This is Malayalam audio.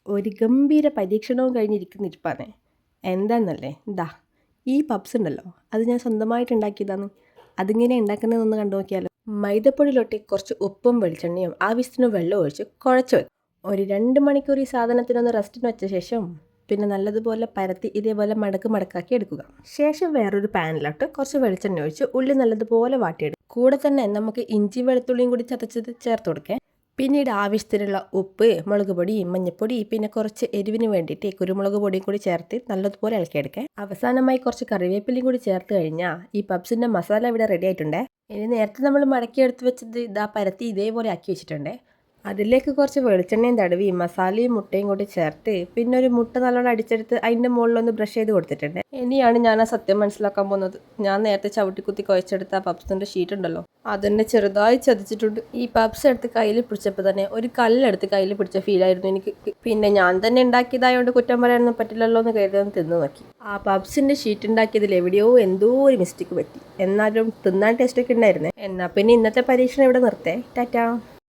ഒരു ഗംഭീര പരീക്ഷണവും കഴിഞ്ഞിരിക്കുന്ന ഇരിപ്പാണ്. എന്താണെന്നല്ലേ, ഈ പപ്സ് ഉണ്ടല്ലോ, അത് ഞാൻ സ്വന്തമായിട്ട് ഉണ്ടാക്കിയതാണ്. അതിങ്ങനെ ഉണ്ടാക്കുന്നതെന്ന് കണ്ടു നോക്കിയാലോ. മൈദപ്പൊടിയിലോട്ട് കുറച്ച് ഉപ്പും വെളിച്ചെണ്ണയും ആവശ്യത്തിന് വെള്ളം ഒഴിച്ച് കുഴച്ച് വെക്കും. ഒരു 2 മണിക്കൂർ ഈ സാധനത്തിനൊന്ന് റെസ്റ്റിന് വെച്ച ശേഷം പിന്നെ നല്ലതുപോലെ പരത്തി ഇതേപോലെ മടക്കാക്കി എടുക്കുക. ശേഷം വേറൊരു പാനിലോട്ട് കുറച്ച് വെളിച്ചെണ്ണ ഒഴിച്ച് ഉള്ളി നല്ലതുപോലെ വാട്ടിയെടുക്കും. കൂടെ തന്നെ നമുക്ക് ഇഞ്ചി വെളുത്തുള്ളിയും കൂടി ചതച്ചത് ചേർത്ത് കൊടുക്കാം. പിന്നീട് ആവശ്യത്തിനുള്ള ഉപ്പ്, മുളക് പൊടി, മഞ്ഞൾപ്പൊടി, പിന്നെ കുറച്ച് എരിവിന് വേണ്ടിയിട്ട് കുരുമുളക് പൊടിയും കൂടി ചേർത്ത് നല്ലതുപോലെ ഇളക്കിയെടുക്കാം. അവസാനമായി കുറച്ച് കറിവേപ്പിലയും കൂടി ചേർത്ത് കഴിഞ്ഞാൽ ഈ പപ്സിൻ്റെ മസാല ഇവിടെ റെഡി ആയിട്ടുണ്ട്. ഇനി നേരത്തെ നമ്മൾ മടക്കിയെടുത്ത് വെച്ചത് പരത്തി ഇതേപോലെ ആക്കി വെച്ചിട്ടുണ്ട്. അതിലേക്ക് കുറച്ച് വെളിച്ചെണ്ണയും തടവി മസാലയും മുട്ടയും കൂടി ചേർത്ത് പിന്നെ ഒരു മുട്ട നല്ലോണം അടിച്ചെടുത്ത് അതിൻ്റെ മുകളിലൊന്ന് ബ്രഷ് ചെയ്ത് കൊടുത്തിട്ടുണ്ട്. ഇനിയാണ് ഞാൻ ആ സത്യം മനസ്സിലാക്കാൻ പോകുന്നത്. ഞാൻ നേരത്തെ ചവിട്ടിക്കുത്തി കുഴച്ചെടുത്ത ആ പപ്സിൻ്റെ ഷീറ്റ് ഉണ്ടല്ലോ, അതെന്നെ ചെറുതായി ചതിച്ചിട്ടുണ്ട്. ഈ പപ്സ് എടുത്ത് കയ്യിൽ പിടിച്ചപ്പോൾ തന്നെ ഒരു കല്ലെടുത്ത് കയ്യിൽ പിടിച്ച ഫീലായിരുന്നു എനിക്ക്. പിന്നെ ഞാൻ തന്നെ ഉണ്ടാക്കിയതായതുകൊണ്ട് കുറ്റം പറയാനൊന്നും പറ്റില്ലല്ലോ എന്ന് കരുതി തിന്നു നോക്കി. ആ പപ്സിൻ്റെ ഷീറ്റ് ഉണ്ടാക്കിയതിൽ എവിടെയോ എന്തോ ഒരു മിസ്റ്റേക്ക് പറ്റി. എന്നാലും തിന്നാൻ ടേസ്റ്റൊക്കെ ഉണ്ടായിരുന്നേ. എന്നാൽ പിന്നെ ഇന്നത്തെ പരീക്ഷണം ഇവിടെ നിർത്തേ. ടാറ്റാ.